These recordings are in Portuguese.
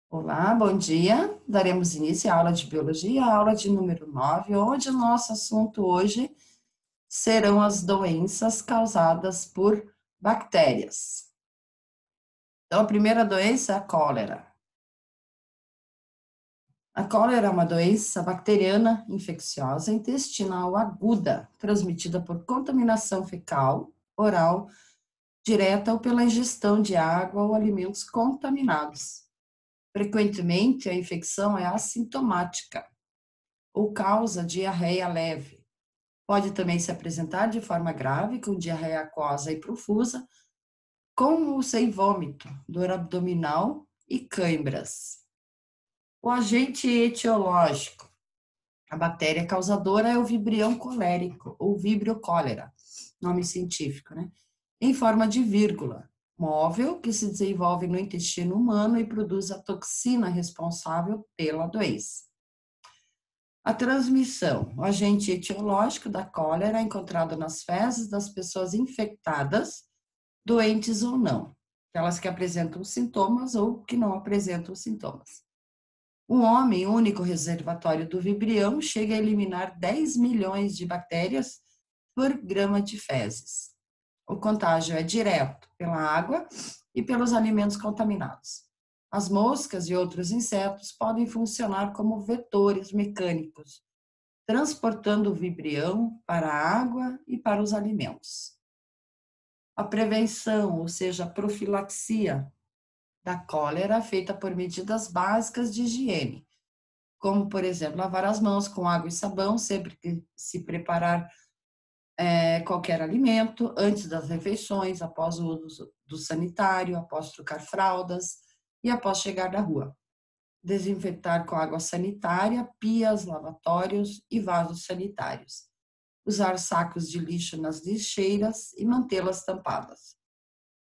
Olá, bom dia. Daremos início à aula de biologia, a aula de número 9, onde o nosso assunto hoje serão as doenças causadas por bactérias. Então, a primeira doença é a cólera. A cólera é uma doença bacteriana infecciosa intestinal aguda, transmitida por contaminação fecal, oral, direta ou pela ingestão de água ou alimentos contaminados. Frequentemente, a infecção é assintomática ou causa diarreia leve. Pode também se apresentar de forma grave, com diarreia aquosa e profusa, com ou sem vômito, dor abdominal e cãibras. O agente etiológico. A bactéria causadora é o Vibrião colérico, ou Vibrio cólera, nome científico, né? Em forma de vírgula, móvel, que se desenvolve no intestino humano e produz a toxina responsável pela doença. A transmissão. O agente etiológico da cólera é encontrado nas fezes das pessoas infectadas, doentes ou não, aquelas que apresentam sintomas ou que não apresentam sintomas. Um homem, único reservatório do vibrião, chega a eliminar 10 milhões de bactérias por grama de fezes. O contágio é direto pela água e pelos alimentos contaminados. As moscas e outros insetos podem funcionar como vetores mecânicos, transportando o vibrião para a água e para os alimentos. A prevenção, ou seja, a profilaxia da cólera, feita por medidas básicas de higiene, como, por exemplo, lavar as mãos com água e sabão sempre que se preparar qualquer alimento, antes das refeições, após o uso do sanitário, após trocar fraldas e após chegar da rua. Desinfetar com água sanitária, pias, lavatórios e vasos sanitários. Usar sacos de lixo nas lixeiras e mantê-las tampadas.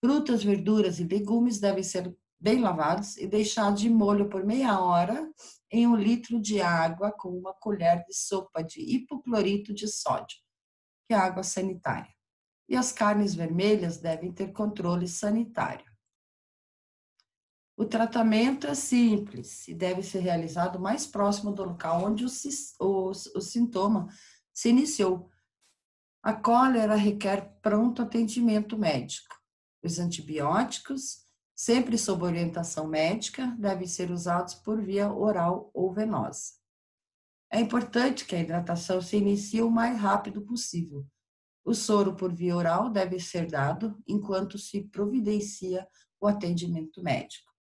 Frutas, verduras e legumes devem ser bem lavados e deixados de molho por meia hora em 1 litro de água com uma colher de sopa de hipoclorito de sódio, que é água sanitária. E as carnes vermelhas devem ter controle sanitário. O tratamento é simples e deve ser realizado mais próximo do local onde o sintoma se iniciou. A cólera requer pronto atendimento médico. Os antibióticos, sempre sob orientação médica, devem ser usados por via oral ou venosa. É importante que a hidratação se inicie o mais rápido possível. O soro por via oral deve ser dado enquanto se providencia o atendimento médico.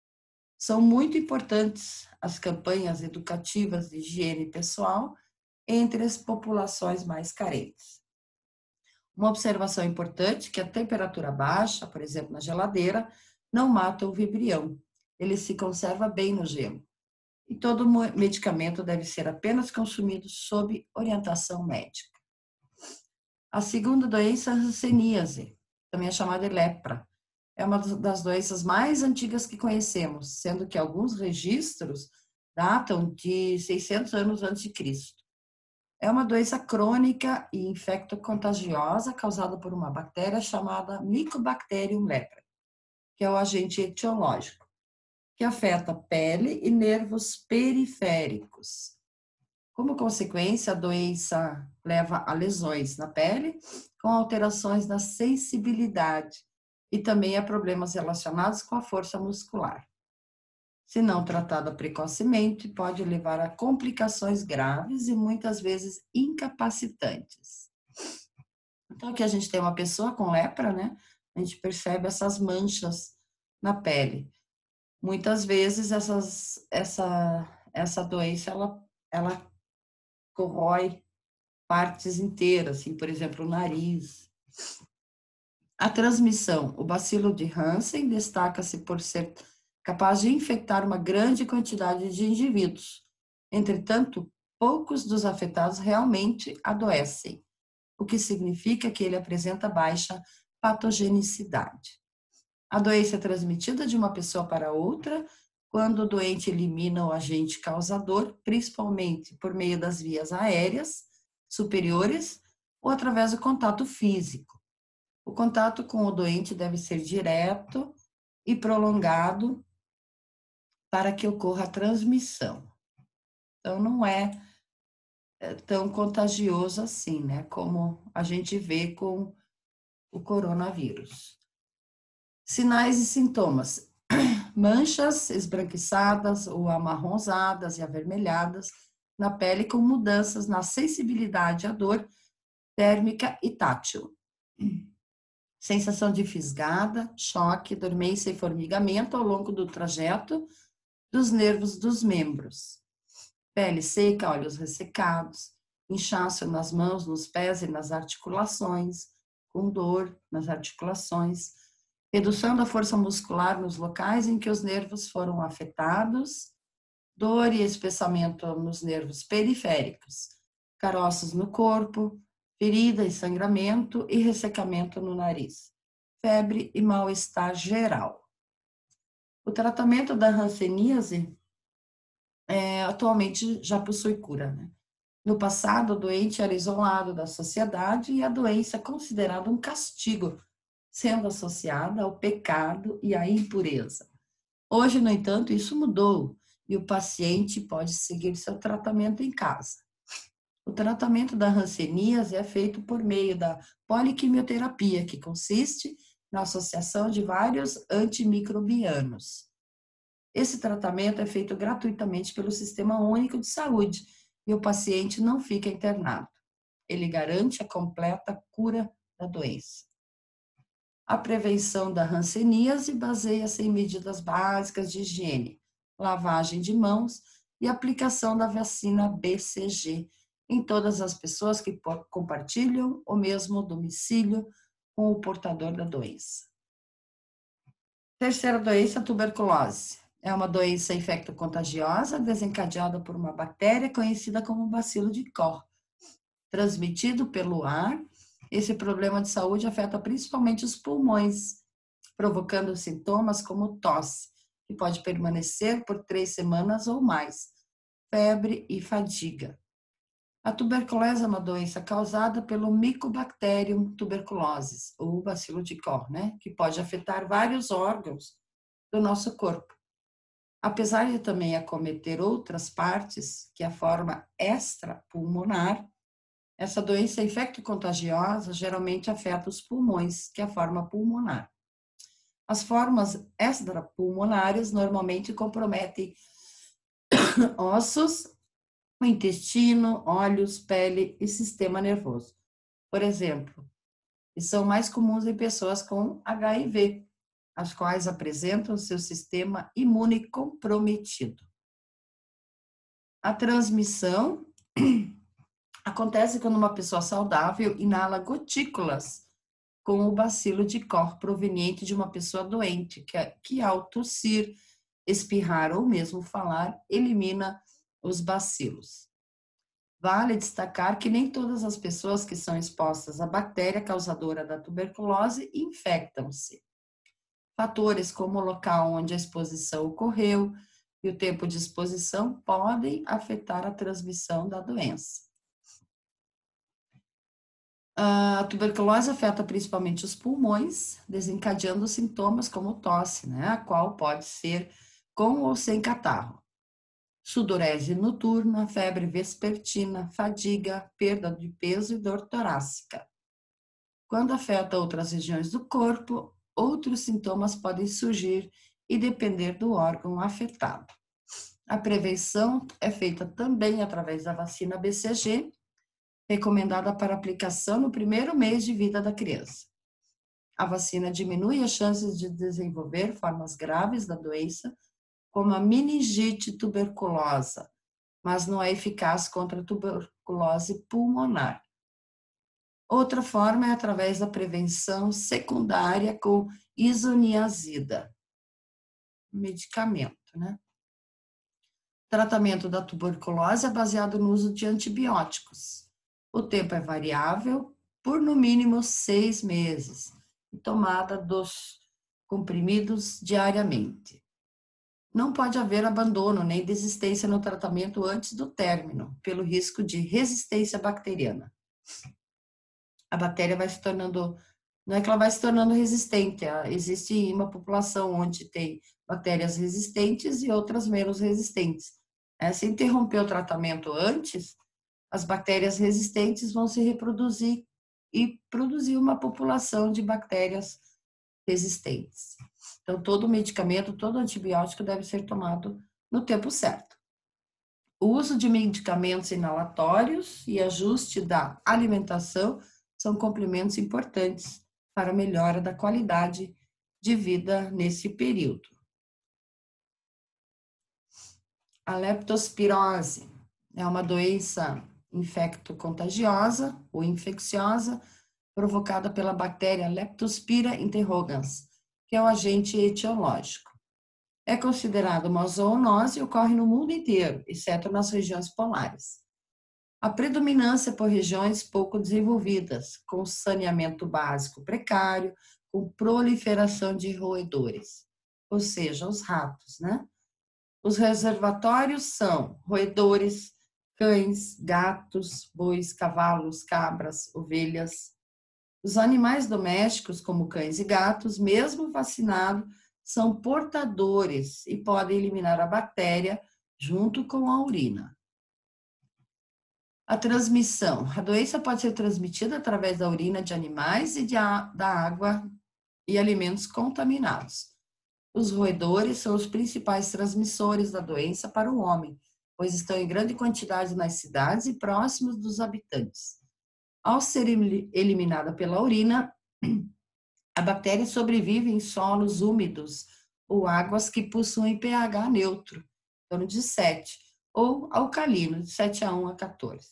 São muito importantes as campanhas educativas de higiene pessoal entre as populações mais carentes. Uma observação importante é que a temperatura baixa, por exemplo, na geladeira, não mata o vibrião. Ele se conserva bem no gelo. E todo medicamento deve ser apenas consumido sob orientação médica. A segunda doença é a hanseníase, também é chamada de lepra. É uma das doenças mais antigas que conhecemos, sendo que alguns registros datam de 600 anos antes de Cristo. É uma doença crônica e infecto-contagiosa causada por uma bactéria chamada Mycobacterium lepra, que é o agente etiológico, que afeta pele e nervos periféricos. Como consequência, a doença leva a lesões na pele, com alterações na sensibilidade e também a problemas relacionados com a força muscular. Se não tratada precocemente, pode levar a complicações graves e muitas vezes incapacitantes. Então, aqui a gente tem uma pessoa com lepra, né? A gente percebe essas manchas na pele. Muitas vezes essa doença, ela corrói partes inteiras, assim, por exemplo, o nariz. A transmissão, o bacilo de Hansen destaca-se por ser capaz de infectar uma grande quantidade de indivíduos. Entretanto, poucos dos afetados realmente adoecem, o que significa que ele apresenta baixa patogenicidade. A doença é transmitida de uma pessoa para outra quando o doente elimina o agente causador, principalmente por meio das vias aéreas superiores ou através do contato físico. O contato com o doente deve ser direto e prolongado para que ocorra a transmissão. Então, não é tão contagioso assim, né? Como a gente vê com o coronavírus. Sinais e sintomas: manchas esbranquiçadas ou amarronzadas e avermelhadas na pele, com mudanças na sensibilidade à dor térmica e tátil. Sensação de fisgada, choque, dormência e formigamento ao longo do trajeto dos nervos dos membros. Pele seca, olhos ressecados, inchaço nas mãos, nos pés e nas articulações, com dor nas articulações, redução da força muscular nos locais em que os nervos foram afetados, dor e espessamento nos nervos periféricos, caroços no corpo, ferida e sangramento e ressecamento no nariz, febre e mal-estar geral. O tratamento da hanseníase atualmente já possui cura, né? No passado, o doente era isolado da sociedade e a doença é considerada um castigo, sendo associada ao pecado e à impureza. Hoje, no entanto, isso mudou e o paciente pode seguir seu tratamento em casa. O tratamento da hanseníase é feito por meio da poliquimioterapia, que consiste na associação de vários antimicrobianos. Esse tratamento é feito gratuitamente pelo Sistema Único de Saúde e o paciente não fica internado. Ele garante a completa cura da doença. A prevenção da hanseníase baseia-se em medidas básicas de higiene, lavagem de mãos e aplicação da vacina BCG em todas as pessoas que compartilham o mesmo domicílio com o portador da doença. Terceira doença, tuberculose. É uma doença infecto-contagiosa desencadeada por uma bactéria conhecida como bacilo de Koch. Transmitido pelo ar, esse problema de saúde afeta principalmente os pulmões, provocando sintomas como tosse, que pode permanecer por 3 semanas ou mais, febre e fadiga. A tuberculose é uma doença causada pelo Mycobacterium tuberculosis, ou bacilo de Koch, né? Que pode afetar vários órgãos do nosso corpo. Apesar de também acometer outras partes, que é a forma extrapulmonar, essa doença infecto-contagiosa geralmente afeta os pulmões, que é a forma pulmonar. As formas extrapulmonares normalmente comprometem ossos, o intestino, olhos, pele e sistema nervoso. Por exemplo, e são mais comuns em pessoas com HIV, as quais apresentam seu sistema imune comprometido. A transmissão acontece quando uma pessoa saudável inala gotículas com o bacilo de Koch proveniente de uma pessoa doente, que ao tossir, espirrar ou mesmo falar, elimina os bacilos. Vale destacar que nem todas as pessoas que são expostas à bactéria causadora da tuberculose infectam-se. Fatores como o local onde a exposição ocorreu e o tempo de exposição podem afetar a transmissão da doença. A tuberculose afeta principalmente os pulmões, desencadeando sintomas como tosse, né, a qual pode ser com ou sem catarro. Sudorese noturna, febre vespertina, fadiga, perda de peso e dor torácica. Quando afeta outras regiões do corpo, outros sintomas podem surgir e depender do órgão afetado. A prevenção é feita também através da vacina BCG, recomendada para aplicação no primeiro mês de vida da criança. A vacina diminui as chances de desenvolver formas graves da doença, como a meningite tuberculosa, mas não é eficaz contra a tuberculose pulmonar. Outra forma é através da prevenção secundária com isoniazida, medicamento, né? O tratamento da tuberculose é baseado no uso de antibióticos. O tempo é variável, por no mínimo 6 meses, e tomada dos comprimidos diariamente. Não pode haver abandono nem desistência no tratamento antes do término, pelo risco de resistência bacteriana. A bactéria vai se tornando Não é que ela vai se tornando resistente. Existe uma população onde tem bactérias resistentes e outras menos resistentes. Se interromper o tratamento antes, as bactérias resistentes vão se reproduzir e produzir uma população de bactérias resistentes. Então, todo medicamento, todo antibiótico deve ser tomado no tempo certo. O uso de medicamentos inalatórios e ajuste da alimentação são complementos importantes para a melhora da qualidade de vida nesse período. A leptospirose é uma doença infecto-contagiosa ou infecciosa provocada pela bactéria Leptospira interrogans, que é o agente etiológico. É considerada uma zoonose e ocorre no mundo inteiro, exceto nas regiões polares. A predominância por regiões pouco desenvolvidas, com saneamento básico precário, com proliferação de roedores, ou seja, os ratos, né? Os reservatórios são roedores, cães, gatos, bois, cavalos, cabras, ovelhas. Os animais domésticos, como cães e gatos, mesmo vacinados, são portadores e podem eliminar a bactéria junto com a urina. A transmissão. A doença pode ser transmitida através da urina de animais e da água e alimentos contaminados. Os roedores são os principais transmissores da doença para o homem, pois estão em grande quantidade nas cidades e próximos dos habitantes. Ao ser eliminada pela urina, a bactéria sobrevive em solos úmidos ou águas que possuem pH neutro, em torno de 7, ou alcalino, de 7,1 a 14.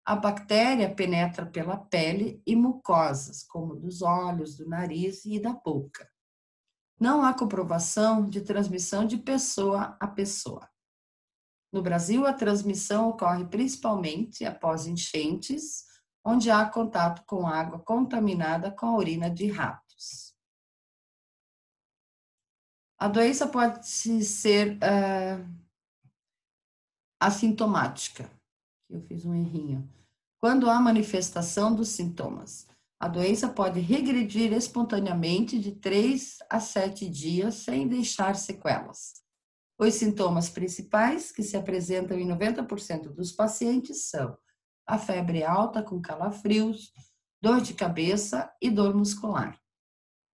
A bactéria penetra pela pele e mucosas, como dos olhos, do nariz e da boca. Não há comprovação de transmissão de pessoa a pessoa. No Brasil, a transmissão ocorre principalmente após enchentes, onde há contato com água contaminada com a urina de ratos. A doença pode ser assintomática. Eu fiz um errinho. Quando há manifestação dos sintomas, a doença pode regredir espontaneamente de 3 a 7 dias sem deixar sequelas. Os sintomas principais que se apresentam em 90% dos pacientes são a febre alta com calafrios, dor de cabeça e dor muscular.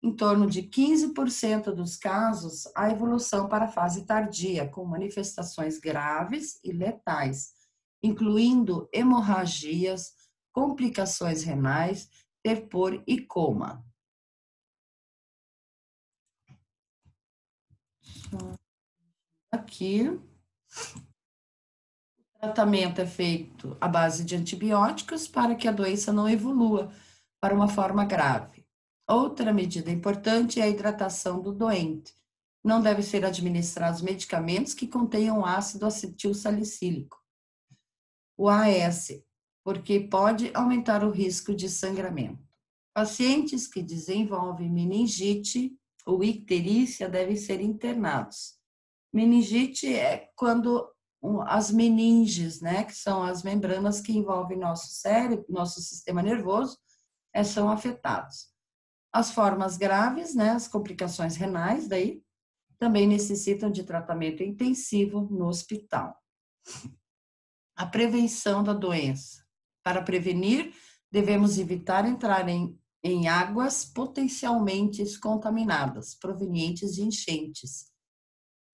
Em torno de 15% dos casos, há evolução para a fase tardia, com manifestações graves e letais, incluindo hemorragias, complicações renais, terpor e coma. Aqui, o tratamento é feito à base de antibióticos para que a doença não evolua para uma forma grave. Outra medida importante é a hidratação do doente. Não deve ser administrados medicamentos que contenham ácido acetilsalicílico, o AS, porque pode aumentar o risco de sangramento. Pacientes que desenvolvem meningite ou icterícia devem ser internados. Meningite é quando as meninges, né, que são as membranas que envolvem nosso cérebro, nosso sistema nervoso, são afetados. As formas graves, né, as complicações renais, daí, também necessitam de tratamento intensivo no hospital. A prevenção da doença. Para prevenir, devemos evitar entrar em águas potencialmente contaminadas, provenientes de enchentes.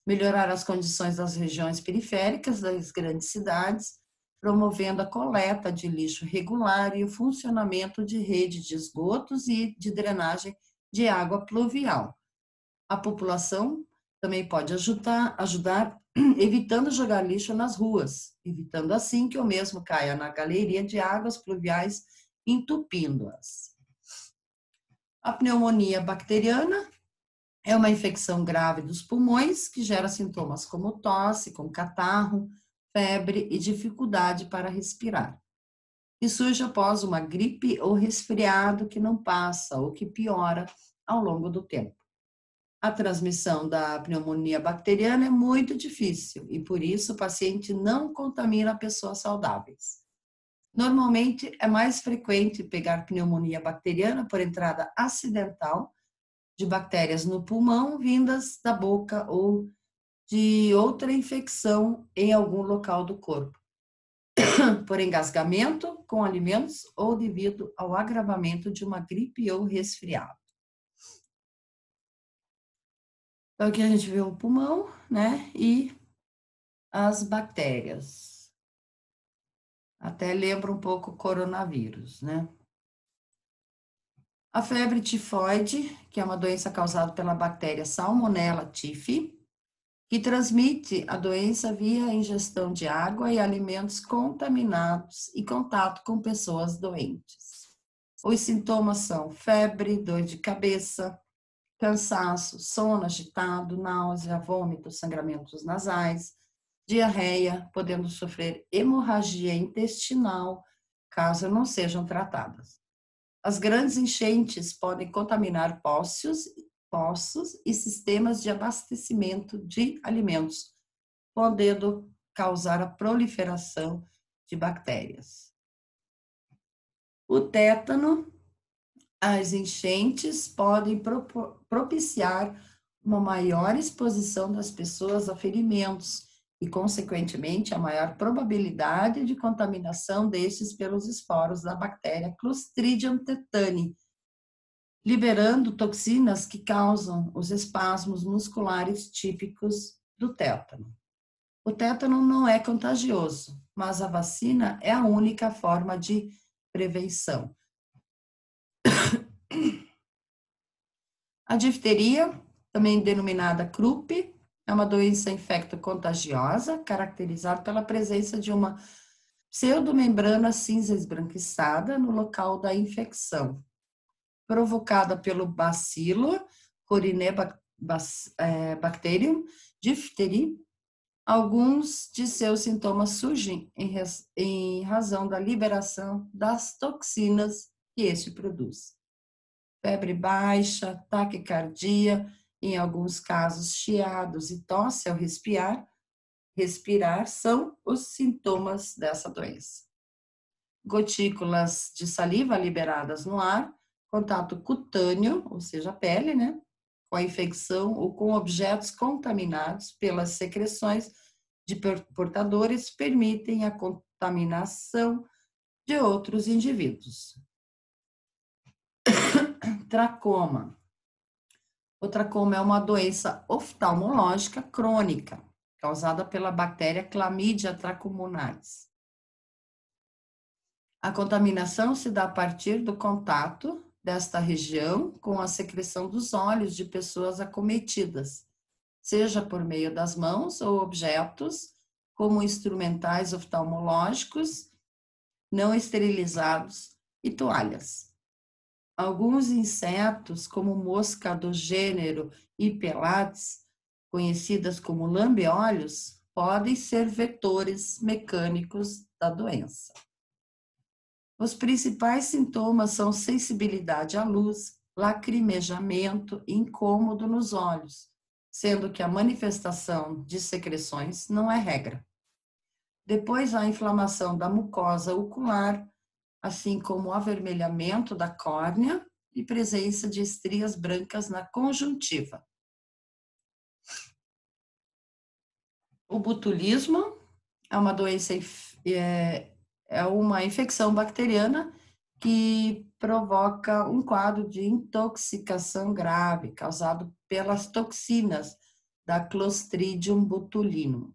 Melhorar as condições das regiões periféricas das grandes cidades, promovendo a coleta de lixo regular e o funcionamento de rede de esgotos e de drenagem de água pluvial. A população também pode ajudar evitando jogar lixo nas ruas, evitando assim que o mesmo caia na galeria de águas pluviais, entupindo-as. A pneumonia bacteriana é uma infecção grave dos pulmões que gera sintomas como tosse, como catarro, febre e dificuldade para respirar. E surge após uma gripe ou resfriado que não passa ou que piora ao longo do tempo. A transmissão da pneumonia bacteriana é muito difícil e, por isso, o paciente não contamina pessoas saudáveis. Normalmente, é mais frequente pegar pneumonia bacteriana por entrada acidental de bactérias no pulmão, vindas da boca ou de outra infecção em algum local do corpo, por engasgamento com alimentos ou devido ao agravamento de uma gripe ou resfriado. Então, aqui a gente vê o pulmão, né, e as bactérias. Até lembra um pouco o coronavírus, né? A febre tifoide, que é uma doença causada pela bactéria Salmonella typhi, que transmite a doença via ingestão de água e alimentos contaminados e contato com pessoas doentes. Os sintomas são febre, dor de cabeça, cansaço, sono agitado, náusea, vômito, sangramentos nasais, diarreia, podendo sofrer hemorragia intestinal, caso não sejam tratadas. As grandes enchentes podem contaminar poços e sistemas de abastecimento de alimentos, podendo causar a proliferação de bactérias. O tétano, as enchentes podem propiciar uma maior exposição das pessoas a ferimentos e, consequentemente, a maior probabilidade de contaminação destes pelos esporos da bactéria Clostridium tetani, liberando toxinas que causam os espasmos musculares típicos do tétano. O tétano não é contagioso, mas a vacina é a única forma de prevenção. A difteria, também denominada croup, é uma doença infecto-contagiosa, caracterizada pela presença de uma pseudomembrana cinza esbranquiçada no local da infecção, provocada pelo bacilo Corynebacterium diphtheriae. Alguns de seus sintomas surgem em razão da liberação das toxinas que este produz. Febre baixa, taquicardia, em alguns casos chiados e tosse ao respirar são os sintomas dessa doença. Gotículas de saliva liberadas no ar, contato cutâneo, ou seja, a pele, né, com a infecção ou com objetos contaminados pelas secreções de portadores permitem a contaminação de outros indivíduos. Tracoma. O tracoma é uma doença oftalmológica crônica, causada pela bactéria Chlamydia trachomonas. A contaminação se dá a partir do contato desta região com a secreção dos olhos de pessoas acometidas, seja por meio das mãos ou objetos, como instrumentais oftalmológicos não esterilizados e toalhas. Alguns insetos, como mosca do gênero Hypelades, conhecidas como lambe-olhos, podem ser vetores mecânicos da doença. Os principais sintomas são sensibilidade à luz, lacrimejamento e incômodo nos olhos, sendo que a manifestação de secreções não é regra. Depois, há a inflamação da mucosa ocular, assim como o avermelhamento da córnea e presença de estrias brancas na conjuntiva. O botulismo é uma doença, é uma infecção bacteriana que provoca um quadro de intoxicação grave causado pelas toxinas da Clostridium botulinum.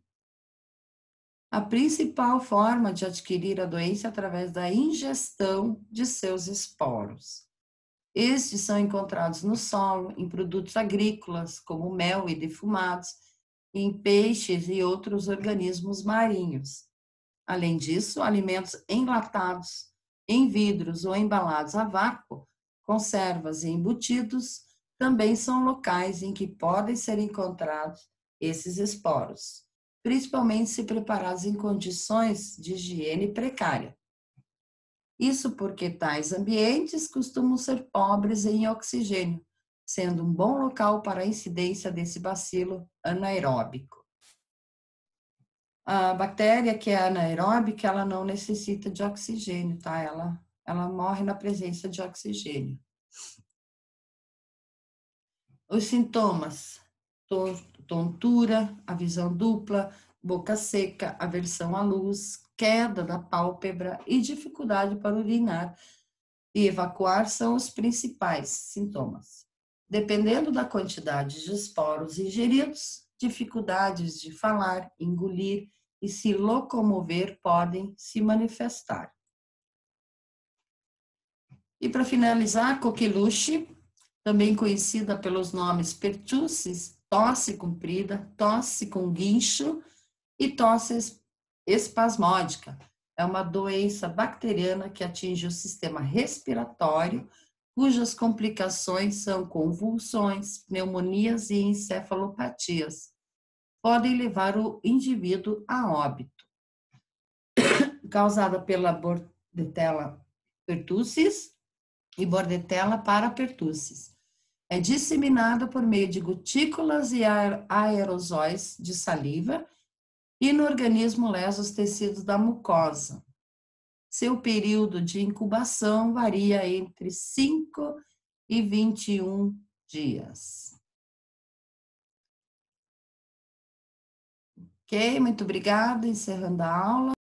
A principal forma de adquirir a doença é através da ingestão de seus esporos. Estes são encontrados no solo, em produtos agrícolas, como mel e defumados, em peixes e outros organismos marinhos. Além disso, alimentos enlatados, em vidros ou embalados a vácuo, conservas e embutidos, também são locais em que podem ser encontrados esses esporos, principalmente se preparados em condições de higiene precária. Isso porque tais ambientes costumam ser pobres em oxigênio, sendo um bom local para a incidência desse bacilo anaeróbico. A bactéria que é anaeróbica, ela não necessita de oxigênio, tá? Ela morre na presença de oxigênio. Os sintomas: tontura, a visão dupla, boca seca, aversão à luz, queda da pálpebra e dificuldade para urinar e evacuar são os principais sintomas. Dependendo da quantidade de esporos ingeridos, dificuldades de falar, engolir e se locomover podem se manifestar. E para finalizar, a coqueluche, também conhecida pelos nomes pertussis, tosse comprida, tosse com guincho e tosse espasmódica. É uma doença bacteriana que atinge o sistema respiratório, cujas complicações são convulsões, pneumonias e encefalopatias. Podem levar o indivíduo a óbito. Causada pela Bordetella pertussis e Bordetella parapertussis. É disseminada por meio de gotículas e aerosóis de saliva e no organismo lesa os tecidos da mucosa. Seu período de incubação varia entre 5 e 21 dias. Ok, muito obrigada. Encerrando a aula.